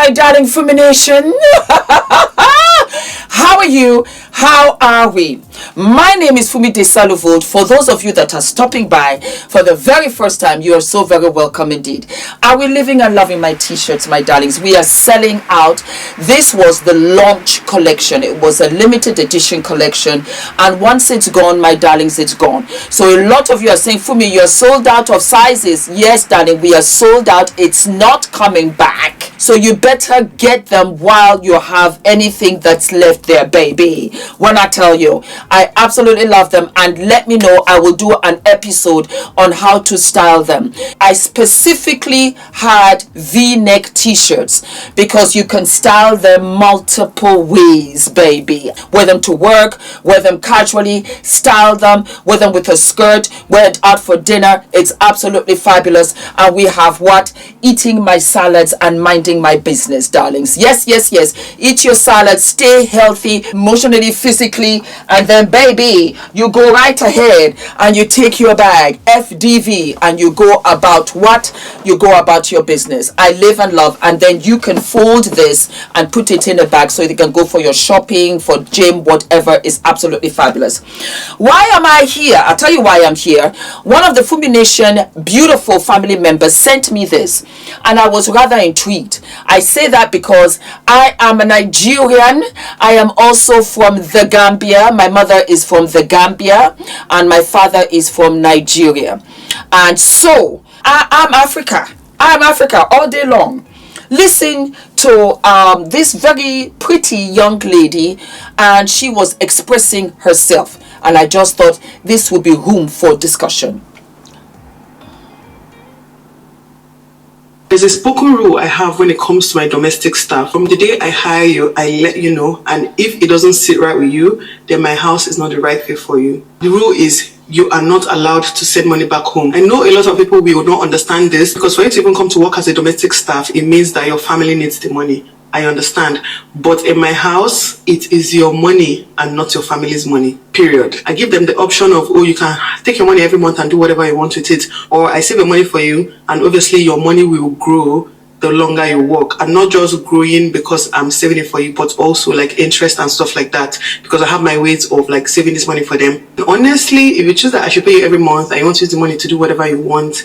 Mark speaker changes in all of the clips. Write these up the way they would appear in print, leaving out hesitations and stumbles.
Speaker 1: my darling Fumi Nation. How are you? How are we? My name is Fumidesaluvold. For those of you that are stopping by for the very first time, you are so very welcome indeed. Are we living and loving my t-shirts, my darlings? We are selling out. This was the launch collection. It was a limited edition collection, and once it's gone, my darlings, it's gone. So a lot of you are saying, Fumi, you're sold out of sizes. Yes, darling, we are sold out. It's not coming back. So you better get them while you have anything that's left there, baby. When I tell you, I absolutely love them, and let me know. I will do an episode on how to style them. I specifically had V-neck t-shirts because you can style them multiple ways, baby. Wear them to work, wear them casually, style them, wear them with a skirt, wear it out for dinner. It's absolutely fabulous. And we have what? Eating my salads and minding my business, darlings. Yes, yes, yes. Eat your salads, stay healthy, emotionally, physically, and then, baby, you go right ahead and you take your bag, FDV, and you go about what? You go about your business. I live and love, and then you can fold this and put it in a bag so you can go for your shopping, for gym, whatever. Is absolutely fabulous. Why am I here? I'll tell you why I'm here. One of the Fumi Nation beautiful family members sent me this, and I was rather intrigued. I say that because I am a Nigerian. I am also from the Gambia. My mother is from the Gambia and my father is from Nigeria. And so I'm Africa. I'm Africa all day long. Listen to this very pretty young lady, and she was expressing herself, and I just thought this would be room for discussion.
Speaker 2: There's a spoken rule I have when it comes to my domestic staff. From the day I hire you, I let you know, and if it doesn't sit right with you, then my house is not the right fit for you. The rule is you are not allowed to send money back home. I know a lot of people will not understand this, because for you to even come to work as a domestic staff, it means that your family needs the money. I understand. But in my house, it is your money and not your family's money, period. I give them the option of, oh, you can take your money every month and do whatever you want with it. Or I save your money for you, and obviously your money will grow the longer you work. And not just growing because I'm saving it for you, but also like interest and stuff like that, because I have my ways of like saving this money for them. And honestly, if you choose that I should pay you every month and you want to use the money to do whatever you want,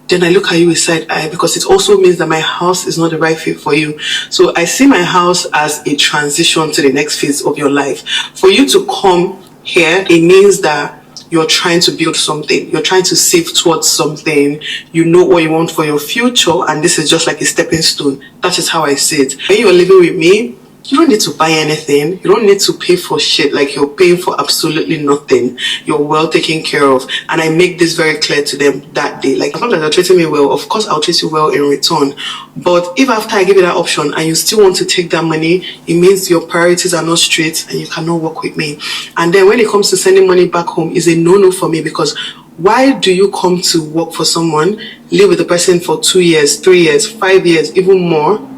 Speaker 2: then I look at you with side eye, because it also means that my house is not the right fit for you. So I see my house as a transition to the next phase of your life. For you to come here, it means that you're trying to build something. You're trying to save towards something. You know what you want for your future, and this is just like a stepping stone. That is how I see it. When you're living with me, you don't need to buy anything. You don't need to pay for shit. Like, you're paying for absolutely nothing. You're well taken care of. And I make this very clear to them that day. Like, as long as you're treating me well, of course I'll treat you well in return. But if after I give you that option and you still want to take that money, it means your priorities are not straight and you cannot work with me. And then when it comes to sending money back home, is a no-no for me, because why do you come to work for someone, live with the person for 2 years, 3 years, 5 years, even more,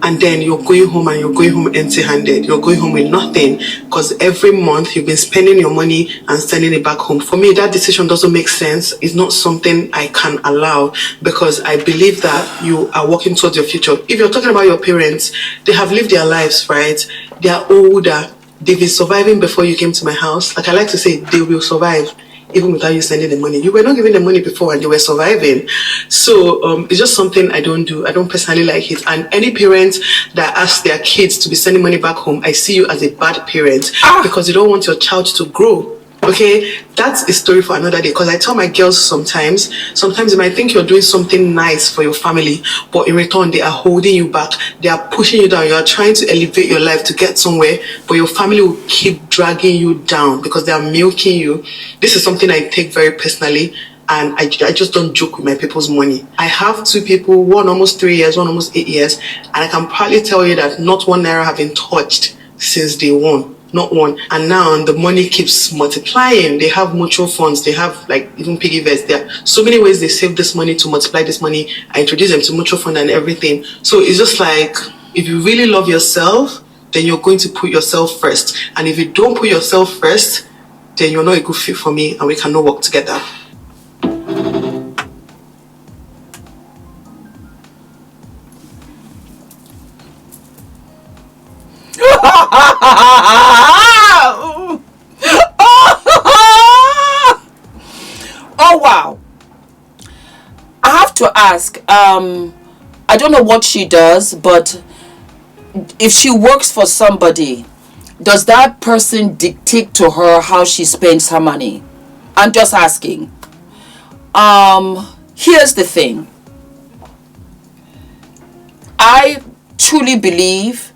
Speaker 2: and then you're going home and you're going home empty-handed? You're going home with nothing, because every month you've been spending your money and sending it back home. For me, that decision doesn't make sense. It's not something I can allow, because I believe that you are working towards your future. If you're talking about your parents, they have lived their lives, right? They are older. They've been surviving before you came to my house. Like I like to say, they will survive even without you sending the money. You were not giving them money before and they were surviving. So it's just something I don't do. I don't personally like it. And any parent that asks their kids to be sending money back home, I see you as a bad parent, because you don't want your child to grow. Okay, that's a story for another day, because I tell my girls sometimes you might think you're doing something nice for your family, but in return they are holding you back. They are pushing you down. You are trying to elevate your life to get somewhere, but your family will keep dragging you down because they are milking you. This is something I take very personally, and I just don't joke with my people's money. I have 2 people, one almost 3 years, one almost 8 years, and I can probably tell you that not 1 naira have been touched since day one. Not one. And now the money keeps multiplying. They have mutual funds. They have like even piggy vests. There are so many ways they save this money to multiply this money. I introduce them to mutual fund and everything. So it's just like, if you really love yourself, then you're going to put yourself first. And if you don't put yourself first, then you're not a good fit for me and we cannot work together.
Speaker 1: to ask, I don't know what she does, but if she works for somebody, does that person dictate to her how she spends her money? I'm just asking. Here's the thing. I truly believe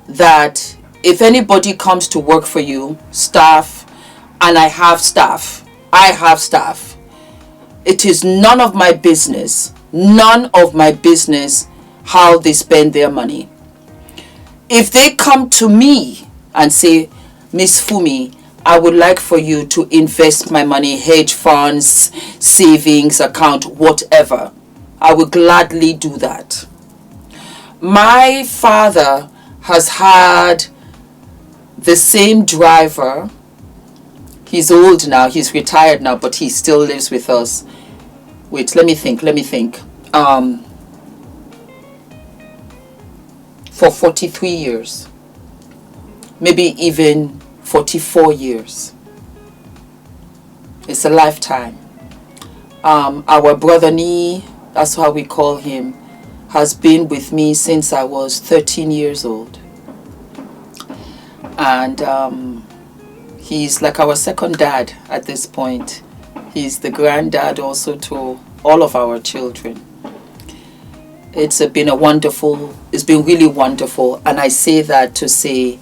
Speaker 1: that if anybody comes to work for you, staff, and I have staff, it is none of my business how they spend their money. If they come to me and say, Miss Fumi, I would like for you to invest my money, hedge funds, savings account, whatever, I will gladly do that. My father has had the same driver. He's old now, he's retired now, but he still lives with us. Wait, let me think. For 43 years. Maybe even 44 years. It's a lifetime. Our brother Nee, that's how we call him, has been with me since I was 13 years old. And he's like our second dad at this point. He's the granddad also to all of our children. It's been really wonderful. And I say that to say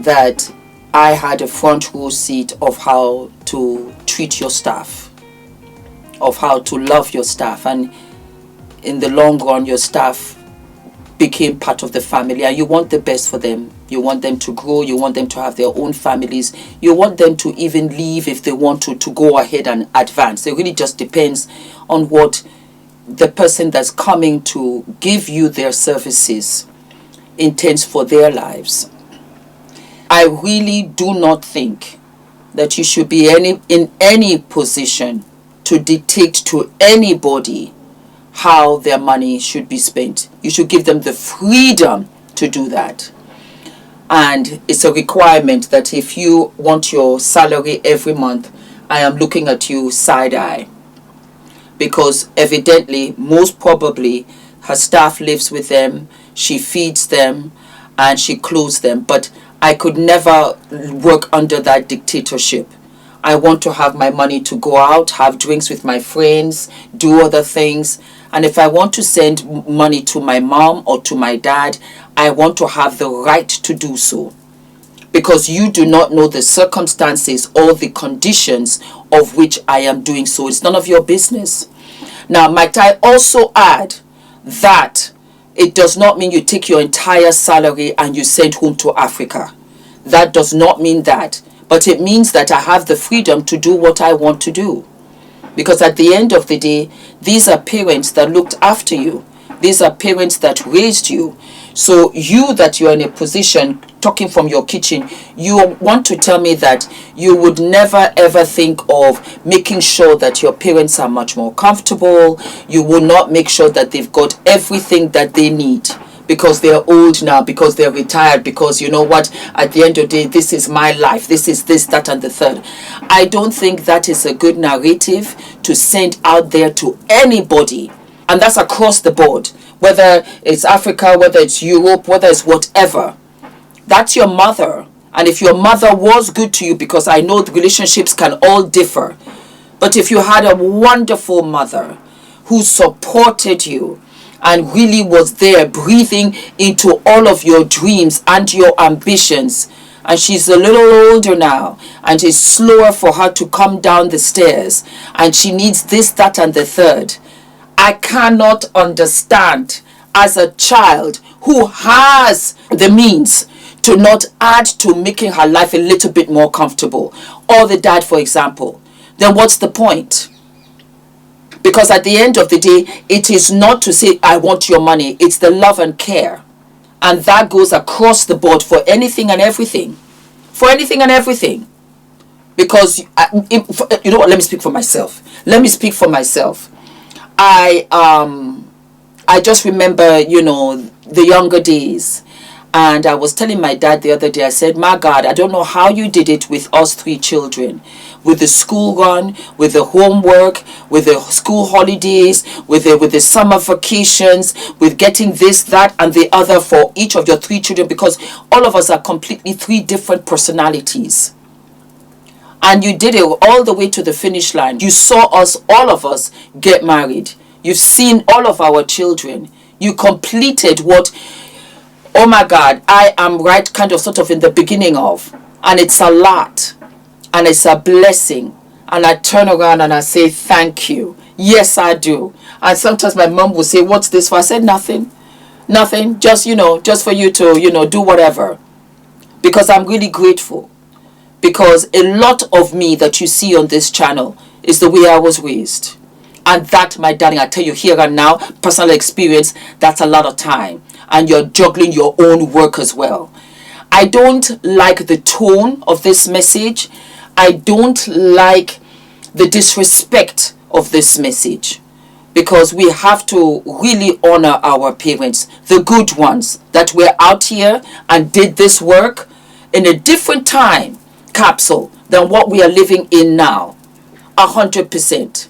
Speaker 1: that I had a front row seat of how to treat your staff, of how to love your staff. And in the long run, your staff became part of the family, and you want the best for them. You want them to grow. You want them to have their own families. You want them to even leave if they want to go ahead and advance. It really just depends on what the person that's coming to give you their services intends for their lives. I really do not think that you should be in any position to dictate to anybody how their money should be spent. You should give them the freedom to do that. And it's a requirement that if you want your salary every month, I am looking at you side-eye. Because evidently, most probably, her staff lives with them, she feeds them, and she clothes them. But I could never work under that dictatorship. I want to have my money to go out, have drinks with my friends, do other things. And if I want to send money to my mom or to my dad, I want to have the right to do so. Because you do not know the circumstances or the conditions of which I am doing so. It's none of your business. Now, might I also add that it does not mean you take your entire salary and you send home to Africa. That does not mean that. But it means that I have the freedom to do what I want to do. Because at the end of the day, these are parents that looked after you. These are parents that raised you. So you that you're in a position, talking from your kitchen, you want to tell me that you would never ever think of making sure that your parents are much more comfortable. You will not make sure that they've got everything that they need because they're old now, because they're retired, because you know what, at the end of the day, this is my life, this is this, that, and the third. I don't think that is a good narrative to send out there to anybody. And that's across the board, whether it's Africa, whether it's Europe, whether it's whatever. That's your mother. And if your mother was good to you, because I know the relationships can all differ, but if you had a wonderful mother who supported you and really was there breathing into all of your dreams and your ambitions, and she's a little older now, and it's slower for her to come down the stairs, and she needs this, that, and the third. I cannot understand as a child who has the means to not add to making her life a little bit more comfortable, or the dad, for example. Then what's the point? Because at the end of the day, it is not to say, I want your money. It's the love and care. And that goes across the board for anything and everything. For anything and everything. Because, you know what, let me speak for myself. I just remember, you know, the younger days. And I was telling my dad the other day, I said, my God, I don't know how you did it with us 3 children. With the school run, with the homework, with the school holidays, with the summer vacations, with getting this, that, and the other for each of your 3 children, because all of us are completely 3 different personalities. And you did it all the way to the finish line. You saw us, all of us, get married. You've seen all of our children. You completed what, oh my God, I am right kind of sort of in the beginning of. And it's a lot. And it's a blessing. And I turn around and I say, thank you. Yes, I do. And sometimes my mom will say, what's this for? I said, nothing. Nothing. Just, just for you to, do whatever. Because I'm really grateful. Because a lot of me that you see on this channel is the way I was raised. And that, my darling, I tell you here and now, personal experience, that's a lot of time. And you're juggling your own work as well. I don't like the tone of this message. I don't like the disrespect of this message. Because we have to really honor our parents, the good ones that were out here and did this work in a different time capsule than what we are living in now. 100%.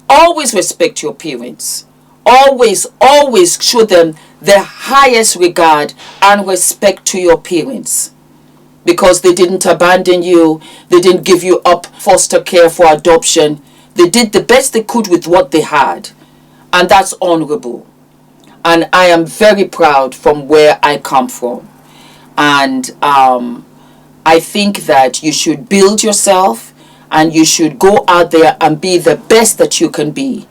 Speaker 1: Always respect your parents. Always, always show them the highest regard and respect to your parents. Because they didn't abandon you. They didn't give you up foster care for adoption. They did the best they could with what they had. And that's honorable. And I am very proud from where I come from. And I think that you should build yourself and you should go out there and be the best that you can be.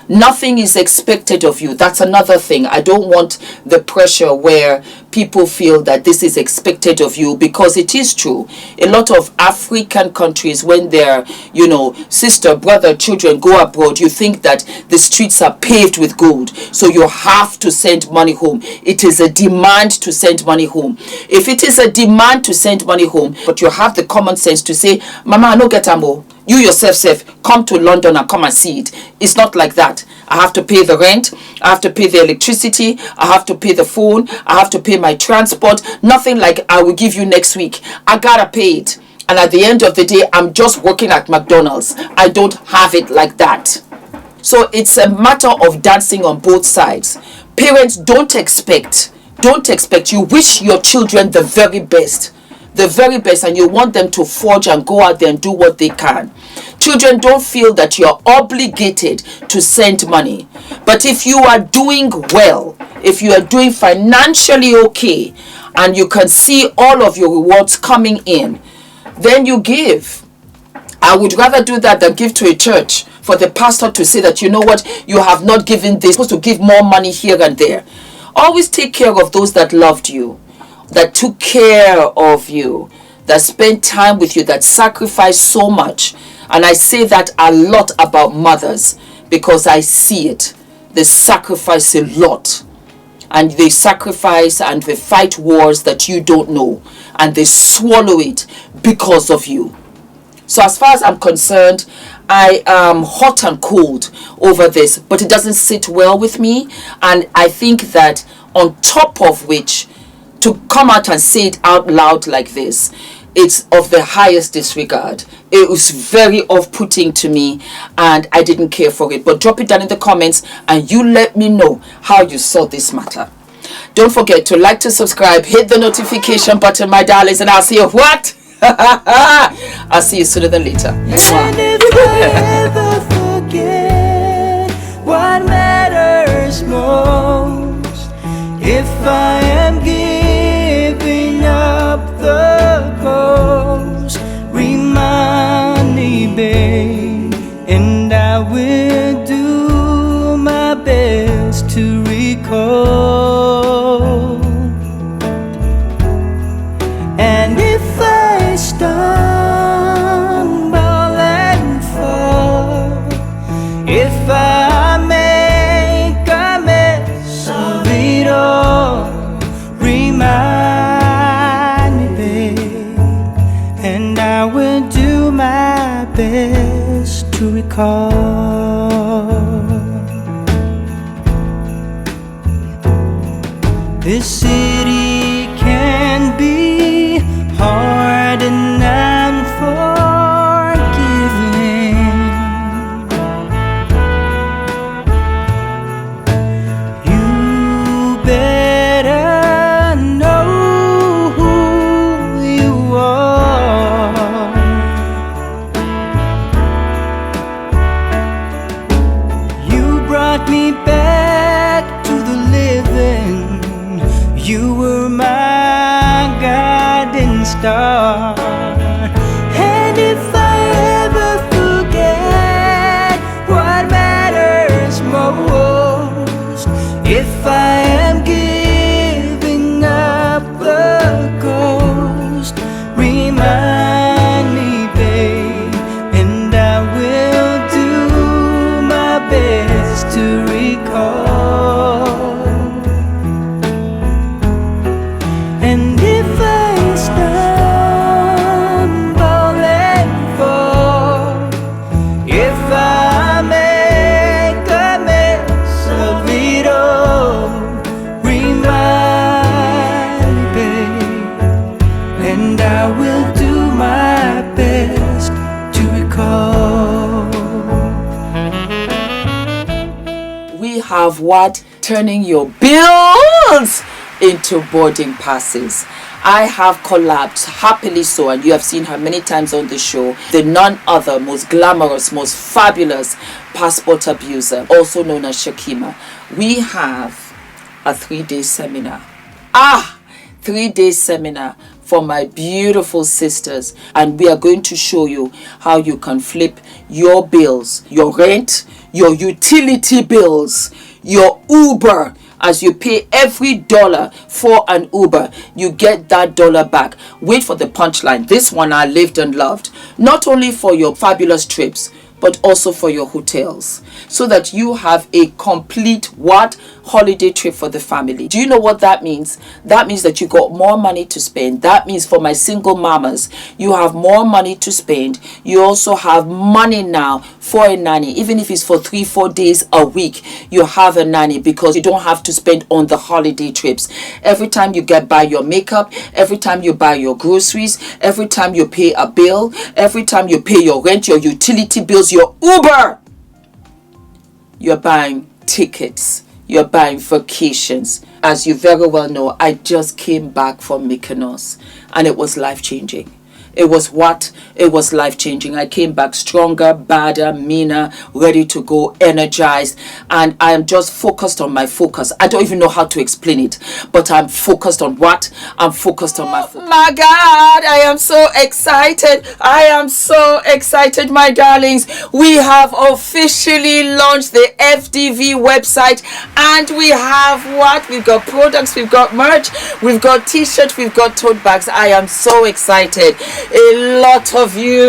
Speaker 1: Nothing is expected of you. That's another thing. I don't want the pressure where people feel that this is expected of you, because it is true. A lot of African countries, when their, sister, brother, children go abroad, you think that the streets are paved with gold. So you have to send money home. It is a demand to send money home. If it is a demand to send money home, but you have the common sense to say, Mama, I no get amo. You yourself, come to London and come and see it. It's not like that. I have to pay the rent. I have to pay the electricity. I have to pay the phone. I have to pay my transport. Nothing like I will give you next week. I gotta pay it. And at the end of the day, I'm just working at McDonald's. I don't have it like that. So it's a matter of dancing on both sides. Parents, don't expect. You wish your children the very best. The very best, and you want them to forge and go out there and do what they can. Children, don't feel that you're obligated to send money. But if you are doing well, if you are doing financially okay, and you can see all of your rewards coming in, then you give. I would rather do that than give to a church for the pastor to say that, you know what, you have not given this. You're supposed to give more money here and there. Always take care of those that loved you, that took care of you, that spent time with you, that sacrificed so much. And I say that a lot about mothers because I see it. They sacrifice a lot. And they sacrifice and they fight wars that you don't know. And they swallow it because of you. So as far as I'm concerned, I am hot and cold over this. But it doesn't sit well with me. And I think that on top of which, to come out and say it out loud like this, it's of the highest disregard. It was very off-putting to me and I didn't care for it. But drop it down in the comments and you let me know how you saw this matter. Don't forget to like, to subscribe, hit the notification button, my darlings, and I'll see you what? I'll see you sooner than later.
Speaker 3: And if I ever forget what matters most, if I am giving up the ghost, remind me, babe, and I will do my best to recall. And if I stumble and fall, if I make a mess of it all, remind me, babe, and I will do my best to recall. This city me back to the living. You were my guiding star. And if I ever forget what matters most, if I am giving up the ghost, remind me, babe, and I will do my best to recall. And if I stumble and fall, if I make a mess of it all, remind me, babe, and I will do my best to recall.
Speaker 1: We have what? Turning your bills into boarding passes. I have collabed, happily so, and you have seen her many times on the show, the none other, most glamorous, most fabulous passport abuser, also known as Shakima. We have a 3-day seminar. 3-day seminar for my beautiful sisters, and we are going to show you how you can flip your bills, your rent, your utility bills, your Uber. As you pay every dollar for an Uber, you get that dollar back. Wait for the punchline. This one I lived and loved. Not only for your fabulous trips, but also for your hotels, so that you have a complete holiday trip for the family. Do you know what that means? That means that you got more money to spend. That means for my single mamas, you have more money to spend. You also have money now for a nanny. Even if it's for 3-4 days a week, you have a nanny, because you don't have to spend on the holiday trips. Every time you buy your makeup, every time you buy your groceries, every time you pay a bill, every time you pay your rent, your utility bills, your Uber, you're buying tickets, you're buying vacations. As you very well know, I just came back from Mykonos, and it was life-changing. It was life-changing. I came back stronger, badder, meaner, ready to go, energized, and I am just focused on my focus. I don't even know how to explain it, but I'm focused on what? I'm focused on my focus. Oh my God, I am so excited. I am so excited, my darlings. We have officially launched the FDV website, and we have what? We've got products, we've got merch, we've got t-shirts, we've got tote bags. I am so excited. A lot of you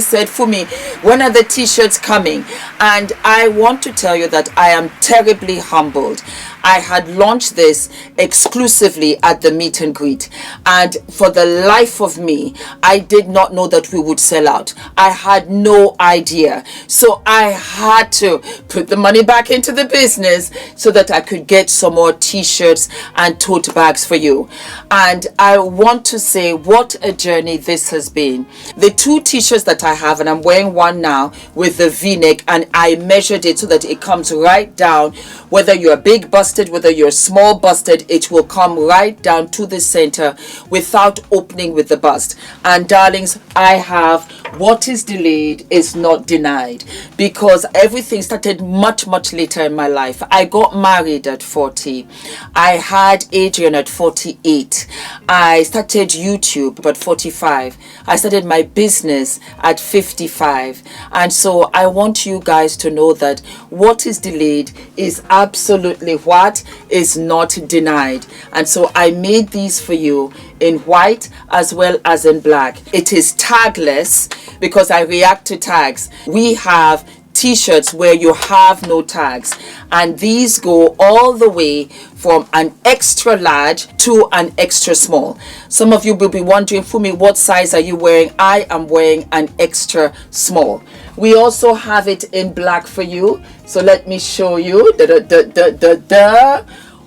Speaker 1: said, Fumi, when are the t-shirts coming? And I want to tell you that I am terribly humbled. I had launched this exclusively at the meet and greet, and for the life of me, I did not know that we would sell out. I had no idea. So I had to put the money back into the business so that I could get some more t-shirts and tote bags for you. And I want to say what a journey this has been. The 2 t-shirts that I have, and I'm wearing one now with the v-neck, and I measured it so that it comes right down. Whether you're big busted, whether you're small busted, it will come right down to the center without opening with the bust. And darlings, I have what is delayed is not denied, because everything started much later in my life. I got married at 40. I had Adrian at 48. I started YouTube at 45. I started my business at 55. And so I want you guys to know that what is delayed is absolutely what is not denied. And so I made these for you in white as well as in black. It is tagless because I react to tags. We have t-shirts where you have no tags, and these go all the way from an extra large to an extra small. Some of you will be wondering, Fumi, what size are you wearing? I am wearing an extra small. We also have it in black for you, so let me show you.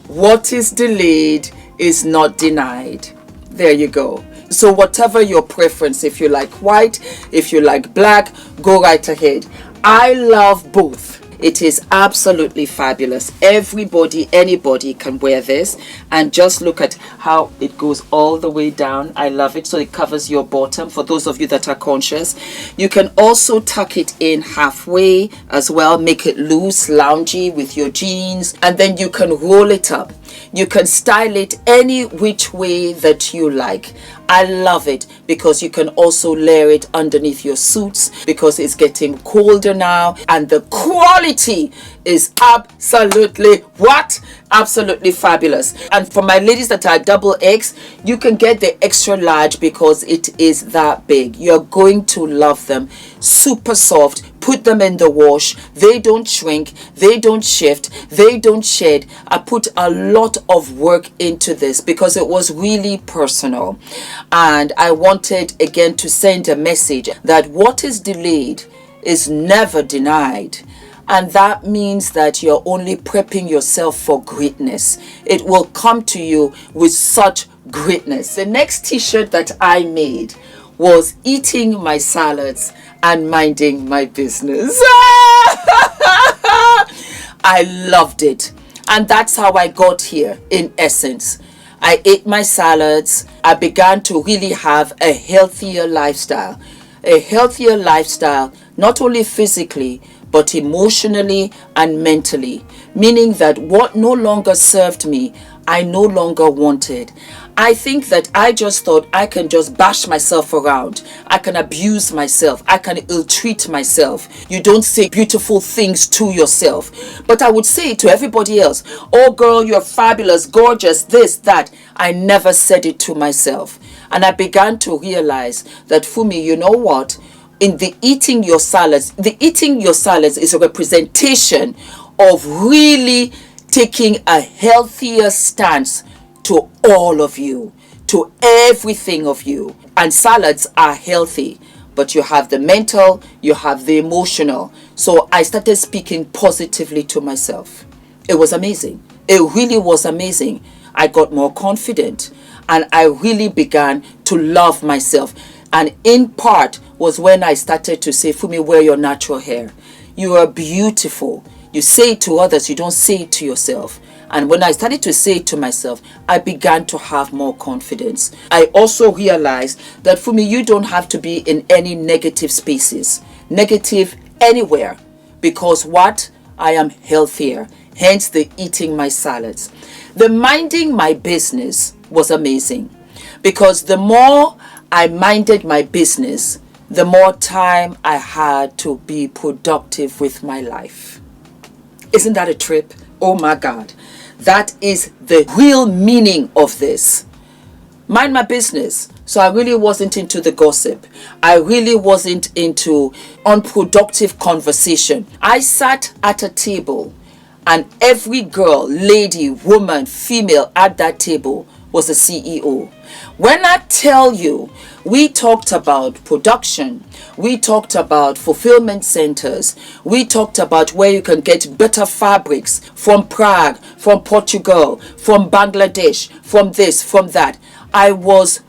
Speaker 1: What is delayed is not denied. There you go. So whatever your preference, if you like white, if you like black, go right ahead. I love both. It is absolutely fabulous. Everybody, anybody can wear this. And just look at how it goes all the way down. I love it. So it covers your bottom for those of you that are conscious. You can also tuck it in halfway as well. Make it loose, loungy with your jeans. And then you can roll it up. You can style it any which way that you like. I love it because you can also layer it underneath your suits because it's getting colder now, and the quality is absolutely what? Absolutely fabulous. And for my ladies that are double X, you can get the extra large because it is that big. You're going to love them. Super soft. Put them in the wash. They don't shrink. They don't shift. They don't shed. I put a lot of work into this because it was really personal. And I wanted again to send a message that what is delayed is never denied. And that means that you're only prepping yourself for greatness. It will come to you with such greatness. The next t-shirt that I made was eating my salads and minding my business. I loved it. And that's how I got here, in essence. I ate my salads. I began to really have a healthier lifestyle. A healthier lifestyle, not only physically, but emotionally and mentally. Meaning that what no longer served me, I no longer wanted. I think that I just thought I can just bash myself around. I can abuse myself. I can ill-treat myself. You don't say beautiful things to yourself. But I would say it to everybody else. Oh girl, you're fabulous, gorgeous, this, that. I never said it to myself. And I began to realize that, Fumi, you know what? In the eating your salads is a representation of really taking a healthier stance to all of you, to everything of you. And salads are healthy, but you have the mental, you have the emotional. So I started speaking positively to myself. It was amazing. It really was amazing. I got more confident and I really began to love myself. And in part was when I started to say, Fumi, wear your natural hair. You are beautiful. You say it to others, you don't say it to yourself. And when I started to say it to myself, I began to have more confidence. I also realized that for me, you don't have to be in any negative spaces, negative anywhere, because what? I am healthier, hence the eating my salads. The minding my business was amazing because the more I minded my business, the more time I had to be productive with my life. Isn't that a trip? Oh my God. That is the real meaning of this. Mind my business. So I really wasn't into the gossip. I really wasn't into unproductive conversation. I sat at a table and every girl, lady, woman, female at that table was a CEO. When I tell you, we talked about production, we talked about fulfillment centers, we talked about where you can get better fabrics from Prague, from Portugal, from Bangladesh, from this, from that. I was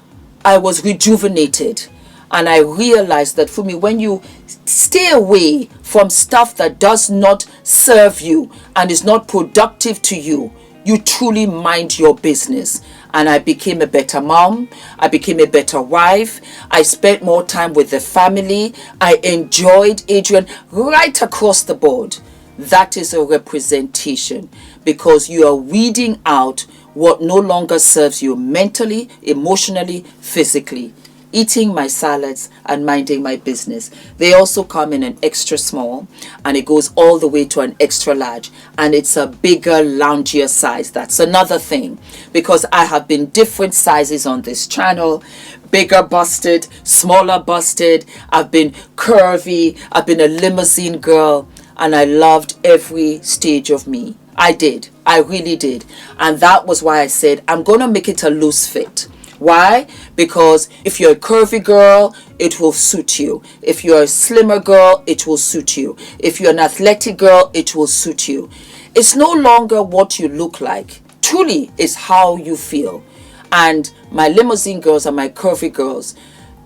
Speaker 1: rejuvenated. And I realized that for me, when you stay away from stuff that does not serve you and is not productive to you, you truly mind your business. And I became a better mom. I became a better wife. I spent more time with the family. I enjoyed Adrian right across the board. That is a representation because you are weeding out what no longer serves you mentally, emotionally, physically. Eating my salads and minding my business. They also come in an extra small and it goes all the way to an extra large, and it's a bigger, loungier size. That's another thing because I have been different sizes on this channel. Bigger busted, smaller busted. I've been curvy. I've been a limousine girl, and I loved every stage of me. I did. I really did. And that was why I said I'm going to make it a loose fit. Why? Because if you're a curvy girl, it will suit you. If you're a slimmer girl, it will suit you. If you're an athletic girl, it will suit you. It's no longer what you look like. Truly, it's how you feel. And my limousine girls and my curvy girls,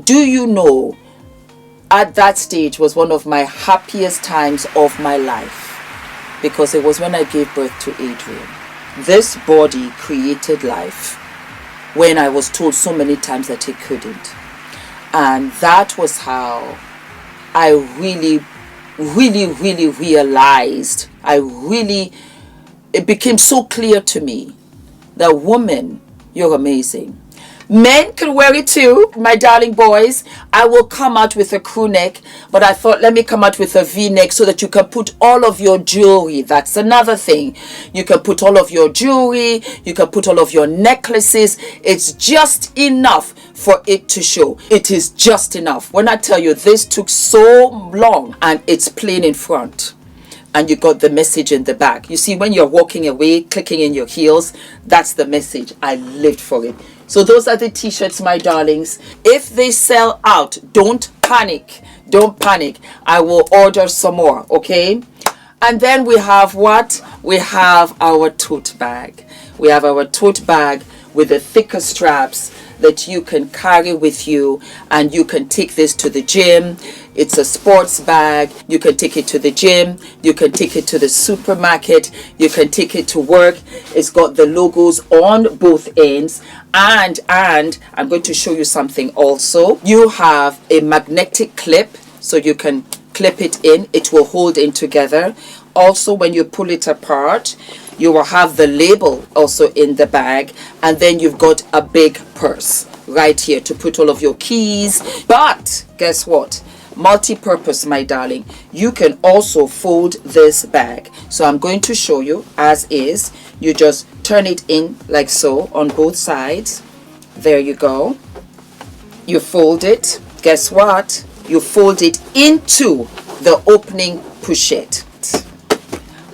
Speaker 1: do you know, at that stage was one of my happiest times of my life. because it was when I gave birth to Adrian. This body created life when I was told so many times that it couldn't. And that was how I really realized, it became so clear to me that, woman, you're amazing. Men can wear it too, my darling boys. I will come out with a crew neck, but I thought, let me come out with a V-neck so that you can put all of your jewelry. That's another thing. You can put all of your jewelry, you can put all of your necklaces. It's just enough for it to show. It is just enough. When I tell you, this took so long, and it's plain in front, and you got the message in the back. You see, when you're walking away, clicking in your heels, that's the message. I lived for it. So those are the t-shirts, my darlings. If they sell out, don't panic. Don't panic. I will order some more, okay? And then we have what? We have our tote bag. We have our tote bag with the thicker straps that you can carry with you, and you can take this to the gym. It's a sports bag. You can take it to the gym. You can take it to the supermarket. You can take it to work. It's got the logos on both ends. And I'm going to show you something also. You have a magnetic clip, so you can clip it in. It will hold in together. Also, when you pull it apart, you will have the label also in the bag, and then you've got a big purse right here to put all of your keys. But guess what? Multi-purpose, my darling. You can also fold this bag. So I'm going to show you as is. You just turn it in like so on both sides. There you go. You fold it. Guess what? You fold it into the opening pochette.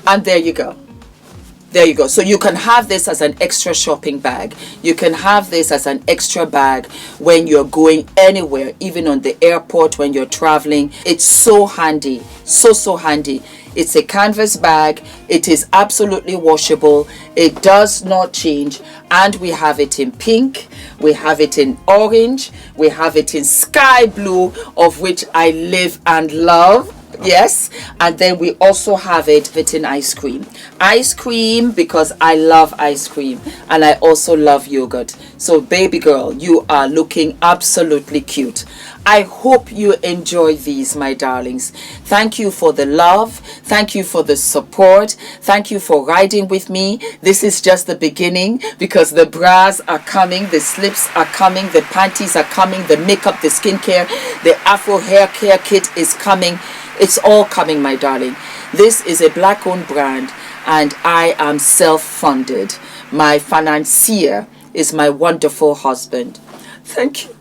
Speaker 1: And there you go. There you go. So you can have this as an extra shopping bag. You can have this as an extra bag when you're going anywhere, even on the airport, when you're traveling. It's so handy. So handy. It's a canvas bag. It is absolutely washable. It does not change. And we have it in pink. We have it in orange. We have it in sky blue, of which I live and love. Yes. And then we also have it in ice cream. Ice cream, because I love ice cream, and I also love yogurt. So baby girl, you are looking absolutely cute. I hope you enjoy these, my darlings. Thank you for the love. Thank you for the support. Thank you for riding with me. This is just the beginning, because the bras are coming, the slips are coming, the panties are coming, the makeup, the skincare, the Afro hair care kit is coming. It's all coming, my darling. This is a black-owned brand, and I am self-funded. My financier is my wonderful husband. Thank you.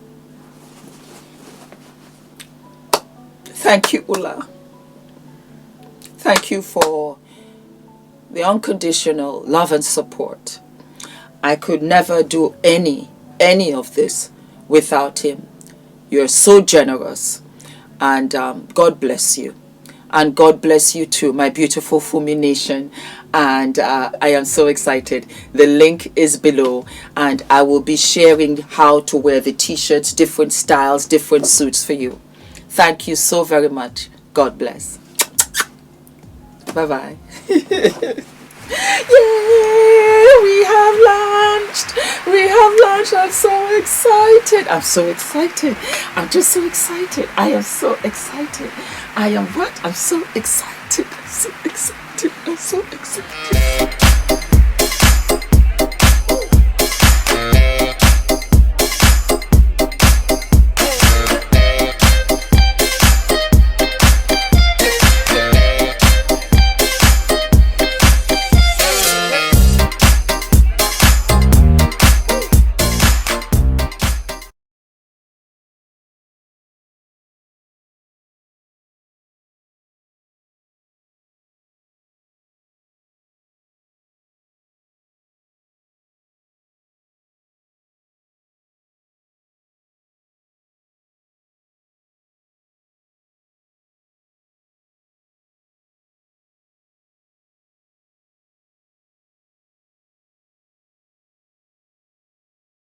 Speaker 1: Thank you, Ula. Thank you for the unconditional love and support. I could never do any of this without him. You're so generous. And God bless you. And God bless you too, my beautiful Fumi Nation. And I am so excited. The link is below, and I will be sharing how to wear the t-shirts, different styles, different suits for you. Thank you so very much. God bless. Bye-bye. Yay! We have launched. We have launched. I'm so excited. I'm so excited. I'm just so excited. I am so excited. I am what? I'm so excited. I'm so excited. I'm so excited.